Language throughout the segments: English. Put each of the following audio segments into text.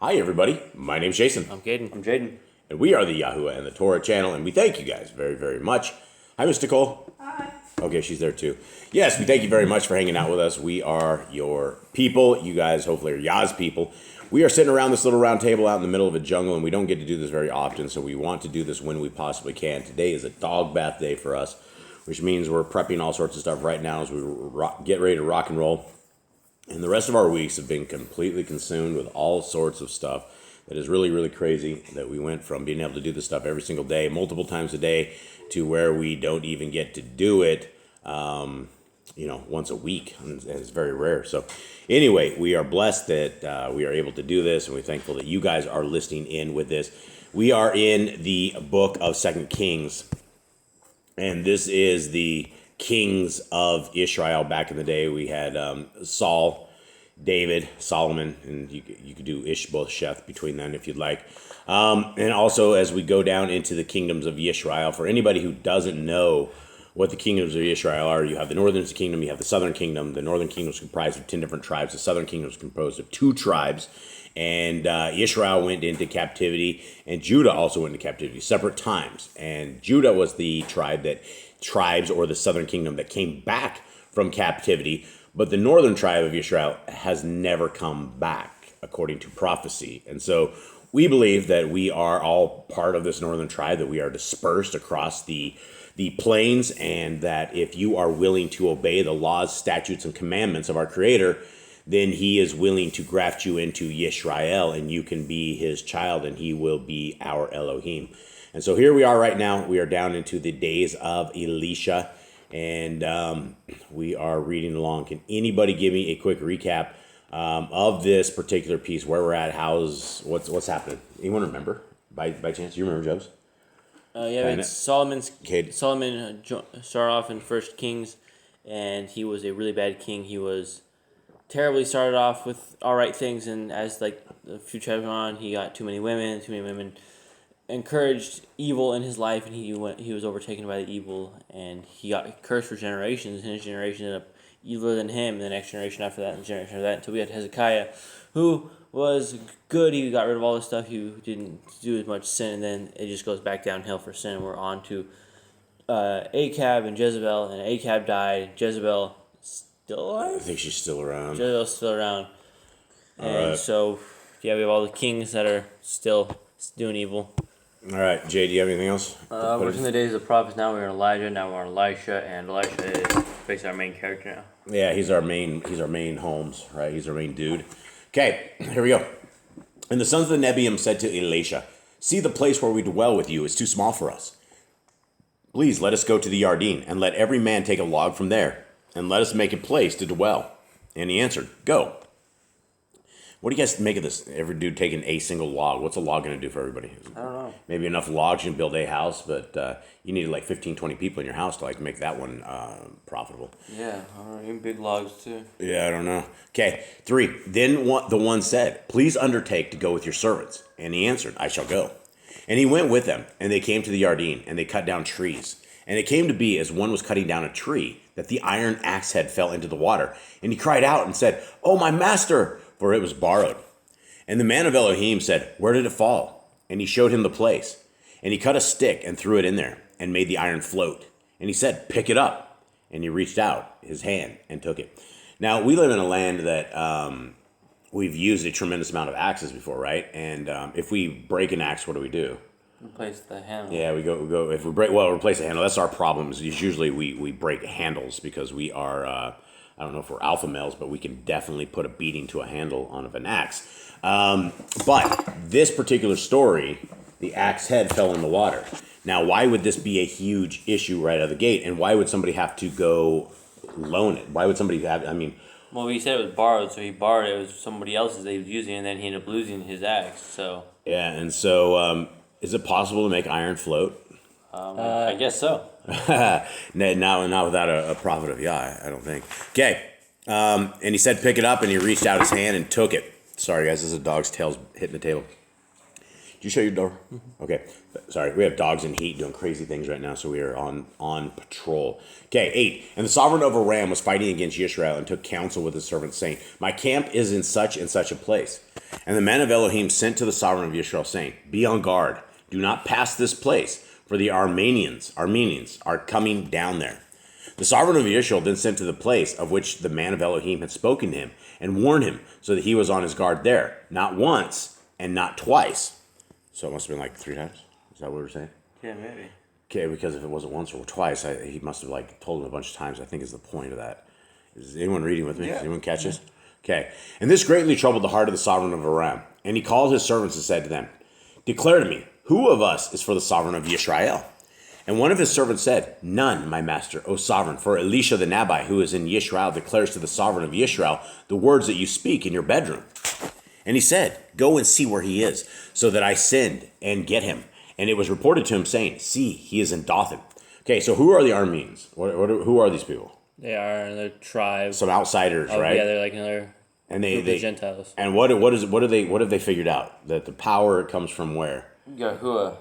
Hi, everybody. My name's Jason. I'm Caden. I'm Jaden. And we are the Yahuwah and the Torah channel, and we thank you guys very, very much. Hi, Miss Nicole. Hi. Okay, she's there too. Yes, we thank you very much for hanging out with us. We are your people. You guys hopefully are Yah's people. We are sitting around this little round table out in the middle of a jungle, and we don't get to do this very often, so we want to do this when we possibly can. Today is a dog bath day for us, which means we're prepping all sorts of stuff right now as we get ready to rock and roll. And the rest of our weeks have been completely consumed with all sorts of stuff that is really, really crazy, that we went from being able to do this stuff every single day, multiple times a day, to where we don't even get to do it, once a week. And it's very rare. So anyway, we are blessed that we are able to do this, and we're thankful that you guys are listening in with this. We are in the book of 2 Kings, and this is the kings of Israel. Back in the day, we had Saul, David, Solomon, and you could do Ishbosheth between them if you'd like. And also, as we go down into the kingdoms of Israel, for anybody who doesn't know what the kingdoms of Israel are, you have the northern kingdom, you have the southern kingdom. The northern kingdom is comprised of 10 different tribes. The southern kingdom is composed of 2 tribes. And Israel went into captivity, and Judah also went into captivity, separate times. And Judah was the tribes or the southern kingdom that came back from captivity, but the northern tribe of Israel has never come back, according to prophecy. And so we believe that we are all part of this northern tribe, that we are dispersed across the plains, and that if you are willing to obey the laws, statutes, and commandments of our Creator, then he is willing to graft you into Yisrael, and you can be his child, and he will be our Elohim. And so here we are right now. We are down into the days of Elisha, and we are reading along. Can anybody give me a quick recap of this particular piece, where we're at, what's happening? Anyone remember? By chance, you remember, Jobs? It's Solomon started off in 1 Kings, and he was a really bad king. He was terribly started off with all right things, and as a few chapters went on, he got too many women encouraged evil in his life, and he was overtaken by the evil, and he got cursed for generations, and his generation ended up eviler than him, and the next generation after that, and the generation after that, until we had Hezekiah, who was good. He got rid of all this stuff. He didn't do as much sin, and then it just goes back downhill for sin. We're on to Achab and Jezebel, and Achab died. Jezebel still alive? I think she's still around. Jezebel's still around. And right. So, we have all the kings that are still doing evil. All right, Jay, do you have anything else? We're in the days of the prophets. Now we're in Elijah. Now we're on Elisha, and Elisha is basically our main character now. Yeah, he's our main Holmes, right? He's our main dude. Okay, here we go. And the sons of the Nebiim said to Elisha, "See, the place where we dwell with you is too small for us. Please let us go to the Yarden, and let every man take a log from there, and let us make a place to dwell." And he answered, "Go." What do you guys make of this? Every dude taking a single log. What's a log going to do for everybody? I don't know. Maybe enough logs you can build a house, but you need 15, 20 people in your house to make that one profitable. Yeah, I don't know. Even big logs too. Yeah, I don't know. Okay, 3. Then the one said, "Please undertake to go with your servants." And he answered, "I shall go." And he went with them, and they came to the Yarden, and they cut down trees. And it came to be, as one was cutting down a tree, that the iron axe head fell into the water. And he cried out and said, "Oh, my master!" For it was borrowed. And the man of Elohim said, "Where did it fall?" And he showed him the place. And he cut a stick and threw it in there, and made the iron float. And he said, "Pick it up." And he reached out his hand and took it. Now, we live in a land that we've used a tremendous amount of axes before, right? And if we break an axe, what do? Replace the handle. Yeah, we go. If we replace the handle. That's our problem. Is usually we break handles because we are. I don't know if we're alpha males, but we can definitely put a beating to a handle on an axe. But this particular story, the axe head fell in the water. Now, why would this be a huge issue right out of the gate? And why would somebody have to go loan it? Why would somebody have? Well, he said it was borrowed, so he borrowed it. It was somebody else's that he was using, and then he ended up losing his axe. So yeah, and so is it possible to make iron float? I guess so. Not without a prophet of Yah, I don't think. Okay, and he said, "Pick it up," and he reached out his hand and took it. Sorry, guys, this is a dog's tail hitting the table. Did you shut your door? Mm-hmm. Okay, sorry, we have dogs in heat doing crazy things right now, so we are on patrol. Okay, 8. And the sovereign of Aram was fighting against Yisrael and took counsel with his servants, saying, "My camp is in such and such a place." And the man of Elohim sent to the sovereign of Israel, saying, Be on guard, do not pass this place, for the Armenians are coming down there. The sovereign of Israel then sent to the place of which the man of Elohim had spoken to him, and warned him, so that he was on his guard there, not once and not twice. So it must have been like 3 times? Is that what we're saying? Yeah, maybe. Okay, because if it wasn't once or twice, he must have like told him a bunch of times, I think is the point of that. Is anyone reading with me? Yeah. Does anyone catch this? Okay. And this greatly troubled the heart of the sovereign of Aram. And he called his servants and said to them, Declare to me, who of us is for the sovereign of Yisrael? And one of his servants said, None, my master, O sovereign, for Elisha the Nabai, who is in Yisrael, declares to the sovereign of Yisrael the words that you speak in your bedroom. And he said, Go and see where he is, so that I send and get him. And it was reported to him, saying, See, he is in Dothan. Okay, so who are the Arameans? Who are these people? They are another tribe. Some outsiders, right? Yeah, they're like another And group of Gentiles. And what have they figured out? That the power comes from where? Yahuwah,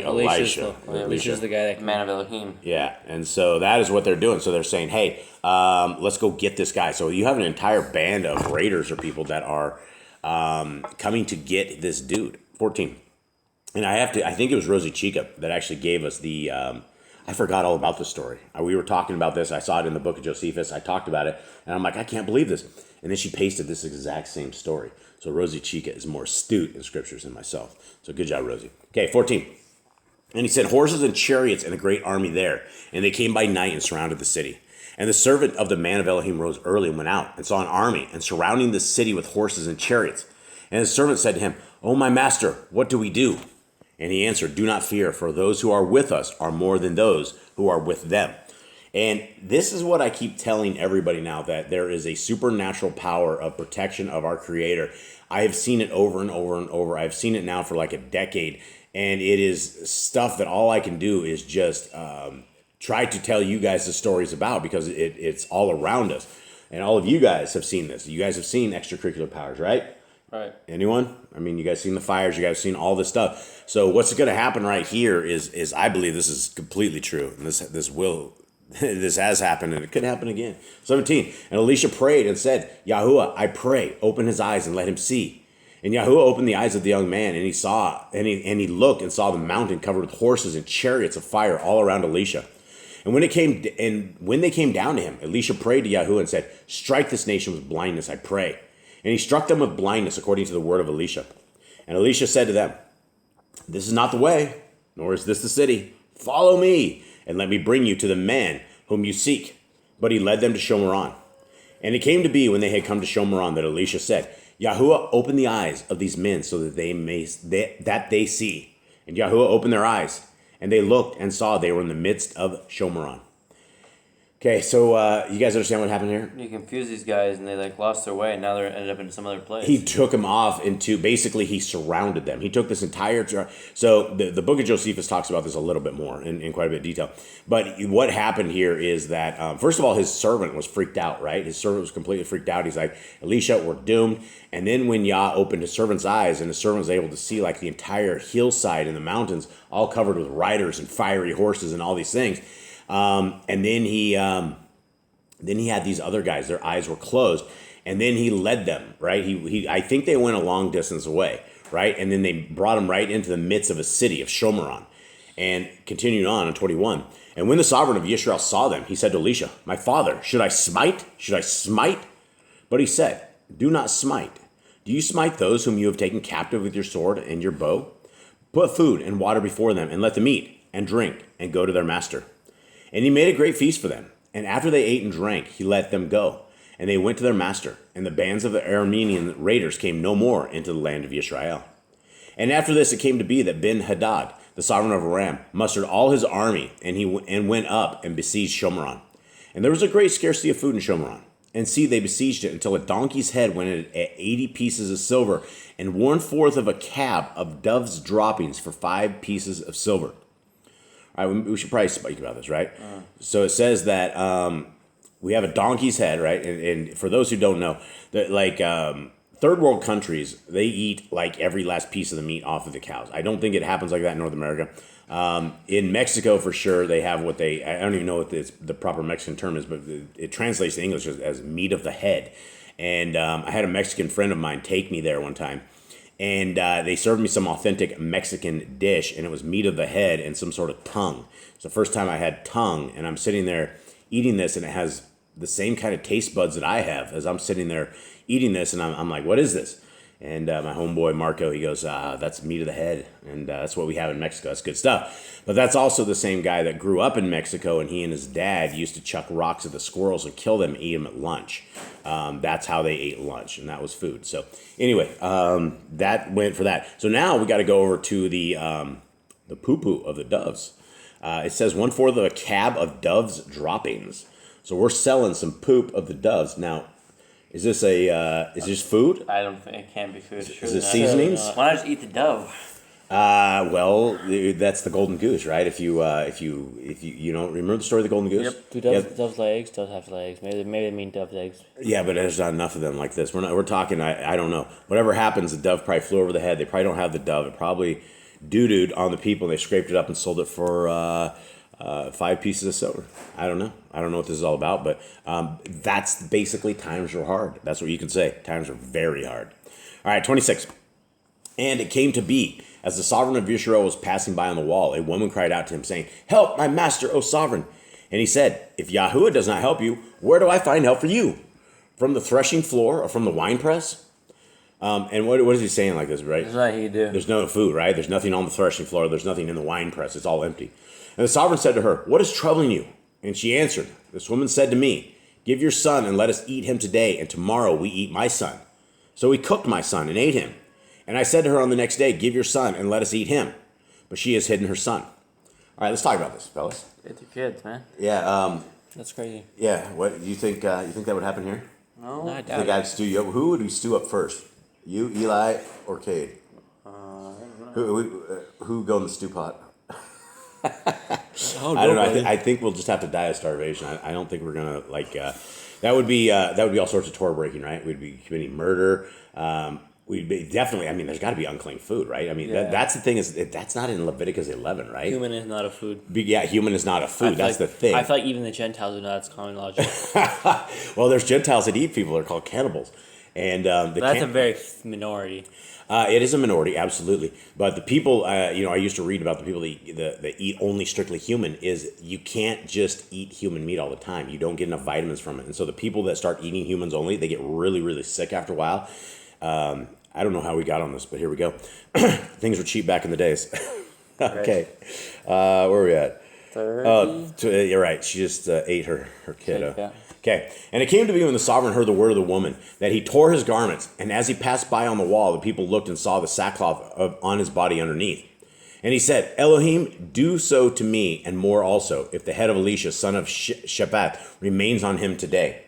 Elisha's the guy that man of Elohim. Yeah, and so that is what they're doing. So they're saying, hey, let's go get this guy. So you have an entire band of raiders or people that are coming to get this dude. 14. And I think it was Rosie Chica that actually gave us the, I forgot all about the story. We were talking about this. I saw it in the book of Josephus. I talked about it, and I'm like, I can't believe this. And then she pasted this exact same story. So Rosie Chica is more astute in scriptures than myself. So good job, Rosie. Okay, 14. And he sent horses and chariots and a great army there. And they came by night and surrounded the city. And the servant of the man of Elohim rose early and went out and saw an army and surrounding the city with horses and chariots. And his servant said to him, O my master, what do we do? And he answered, Do not fear, for those who are with us are more than those who are with them. And this is what I keep telling everybody now, that there is a supernatural power of protection of our Creator. I have seen it over and over and over. I've seen it now for like a decade. And it is stuff that all I can do is just try to tell you guys the stories about, because it's all around us. And all of you guys have seen this. You guys have seen extracurricular powers, right? Right. Anyone? I mean, you guys seen the fires. You guys seen all this stuff. So what's going to happen right here is I believe this is completely true. And this has happened, and it could happen again. 17. And Elisha prayed and said, Yahuwah, I pray, open his eyes and let him see. And Yahuwah opened the eyes of the young man, and he looked and saw the mountain covered with horses and chariots of fire all around Elisha. And when they came down to him, Elisha prayed to Yahuwah and said, Strike this nation with blindness, I pray. And he struck them with blindness according to the word of Elisha. And Elisha said to them, This is not the way, nor is this the city. Follow me, and let me bring you to the man whom you seek. But he led them to Shomeron. And it came to be, when they had come to Shomeron, that Elisha said, Yahuwah, open the eyes of these men so that they see. And Yahuwah opened their eyes, and they looked and saw they were in the midst of Shomeron. Okay, so you guys understand what happened here? You confuse these guys, and they lost their way, and now they're ended up in some other place. He took them off into, basically he surrounded them. He took this entire, so the book of Josephus talks about this a little bit more in quite a bit of detail. But what happened here is that, first of all, his servant was freaked out, right? His servant was completely freaked out. He's like, Elisha, we're doomed. And then when Yah opened his servant's eyes, and the servant was able to see like the entire hillside in the mountains, all covered with riders and fiery horses and all these things. And then he had these other guys, their eyes were closed, and then he led them, right? I think they went a long distance away, right? And then they brought him right into the midst of a city of Shomeron, and continued on in 21. And when the sovereign of Yisrael saw them, he said to Elisha, My father, should I smite? Should I smite? But he said, Do not smite. Do you smite those whom you have taken captive with your sword and your bow? Put food and water before them, and let them eat and drink and go to their master. And he made a great feast for them. And after they ate and drank, he let them go. And they went to their master. And the bands of the Aramean raiders came no more into the land of Israel. And after this it came to be that Ben-Hadad, the sovereign of Aram, mustered all his army, and went up and besieged Shomeron. And there was a great scarcity of food in Shomeron. And see, they besieged it until a donkey's head went at 80 pieces of silver, and worn forth of a cab of dove's droppings for 5 pieces of silver. All right, we should probably speak about this, right? So it says that we have a donkey's head, right? And for those who don't know, that third world countries, they eat like every last piece of the meat off of the cows. I don't think it happens like that in North America. In Mexico, for sure, they have I don't even know what the proper Mexican term is, but it translates to English as meat of the head. And I had a Mexican friend of mine take me there one time. And they served me some authentic Mexican dish, and it was meat of the head and some sort of tongue. It's the first time I had tongue, and I'm sitting there eating this, and it has the same kind of taste buds that I have as I'm sitting there eating this, and I'm like, what is this? And my homeboy Marco, he goes, that's meat of the head, and that's what we have in Mexico. That's good stuff. But that's also the same guy that grew up in Mexico, and he and his dad used to chuck rocks at the squirrels and kill them and eat them at lunch. That's how they ate lunch, and that was food. So anyway, that went for that. So now we got to go over to the poo-poo of the doves. It says 1/4 of a cab of doves' droppings. So we're selling some poop of the doves. Now, is this food? I don't think it can be food. Is it seasonings? Why not just eat the dove? Well, that's the golden goose, right? If you don't remember the story of the golden goose? Yep. Do doves lay eggs? Doves have legs. Maybe they mean dove's eggs. Yeah, but there's not enough of them like this. We're talking. I don't know. Whatever happens, the dove probably flew over the head. They probably don't have the dove. It probably doo-dooed on the people, and they scraped it up and sold it for 5 pieces of silver. I don't know. I don't know what this is all about, but that's basically times are hard. That's what you can say. Times are very hard. All right, 26. And it came to be, as the sovereign of Yisrael was passing by on the wall, a woman cried out to him, saying, "Help, my master, O sovereign." And he said, "If Yahuwah does not help you, where do I find help for you? From the threshing floor or from the winepress?" And what is he saying like this, right? That's what he do. There's no food, right? There's nothing on the threshing floor. There's nothing in the winepress. It's all empty. And the sovereign said to her, "What is troubling you?" And she answered, "This woman said to me, 'Give your son and let us eat him today, and tomorrow we eat my son.' So we cooked my son and ate him. And I said to her on the next day, 'Give your son and let us eat him.' But she has hidden her son." All right, let's talk about this, fellas. It's your kids, man. Yeah, That's crazy. yeah. What do you think? You think that would happen here? No. I I doubt think it. I'd stew you up. Who would we stew up first? You, Eli, or Cade? Who go in the stew pot? I don't know. I think we'll just have to die of starvation. I don't think we're gonna that would be all sorts of Torah breaking, right? We'd be committing murder. We'd be definitely. I mean, there's got to be unclean food, right? I mean, that's the thing is that's not in Leviticus 11, right? Human is not a food. Yeah, human is not a food. That's the thing. I feel like even the Gentiles would know that's common logic. Well, there's Gentiles that eat people. They're called cannibals, and That's a very minority. It is a minority, absolutely. But the people, I used to read about the people that eat only strictly human. Is you can't just eat human meat all the time. You don't get enough vitamins from it, and so the people that start eating humans only, they get really, really sick after a while. I don't know how we got on this, but here we go. Things were cheap back in the days. Okay, where are we at? 30. You're right. She just ate her kid. Yeah. Okay, and it came to be when the sovereign heard the word of the woman that he tore his garments, and as he passed by on the wall, the people looked and saw the sackcloth on his body underneath. And he said, "Elohim, do so to me, and more also, if the head of Elisha, son of Shaphat, remains on him today."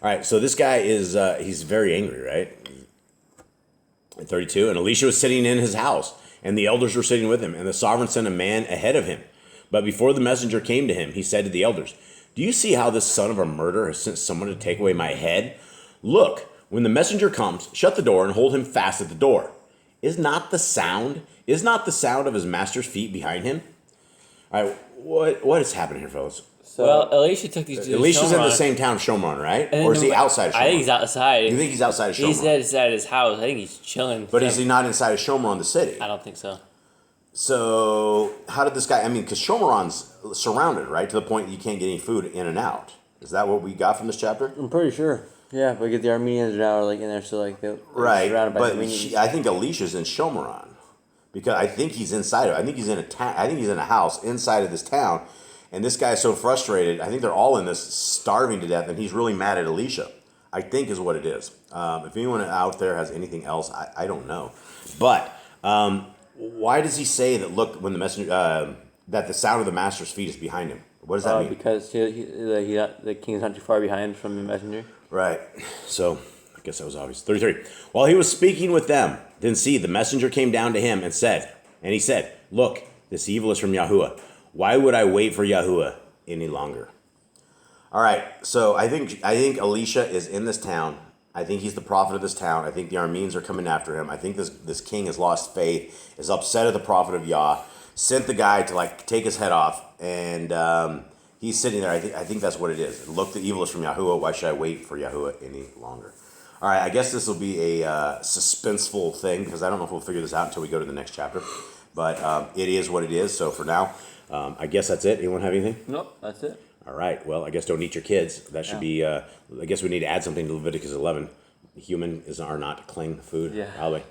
All right, so this guy is, he's very angry, right? 32, and Elisha was sitting in his house, and the elders were sitting with him, and the sovereign sent a man ahead of him. But before the messenger came to him, he said to the elders, "Do you see how this son of a murderer has sent someone to take away my head? Look, when the messenger comes, shut the door and hold him fast at the door. Is not the sound of his master's feet behind him?" All right, what is happening here, fellas? Well, Elisha took these dudes. Elisha's in the same town, Shomron, right? Or is he outside of Shomron? I think he's outside. You think he's outside of Shomron? He's inside his house. I think he's chilling. But is he not inside of Shomron, the city? I don't think so. So how did this guy? I mean, because Shomron's surrounded, right, to the point that you can't get any food in and out. Is that what we got from this chapter? I'm pretty sure. Yeah, because the Armenians are now in there, so they're right. surrounded by But Armenians. I think Elisha's in Shomron because I think he's inside of it. I think he's in I think he's in a house inside of this town, and this guy's so frustrated. I think they're all in this starving to death, and he's really mad at Elisha. I think is what it is. If anyone out there has anything else, I don't know. But why does he say that? Look, when the messenger that the sound of the master's feet is behind him. What does that mean? Because the king's not too far behind from the messenger. Right. So I guess that was obvious. 33. While he was speaking with them, then see, the messenger came down to him and he said, "Look, this evil is from Yahuwah. Why would I wait for Yahuwah any longer?" All right. So I think Elisha is in this town. I think he's the prophet of this town. I think the Arameans are coming after him. I think this king has lost faith, is upset at the prophet of Yah, sent the guy to take his head off, and He's sitting there. I think that's what it is. Look, the evil is from Yahuwah. Why should I wait for Yahuwah any longer? All right, I guess this will be a suspenseful thing because I don't know if we'll figure this out until we go to the next chapter. But it is what it is. So for now, I guess that's it. Anyone have anything? Nope, that's it. All right. Well, I guess don't eat your kids. That should be. I guess we need to add something to Leviticus 11. Humans are not clean food. Yeah. Probably.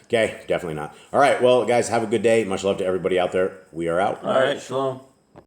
Okay. Definitely not. All right. Well, guys, have a good day. Much love to everybody out there. We are out. All right, shalom.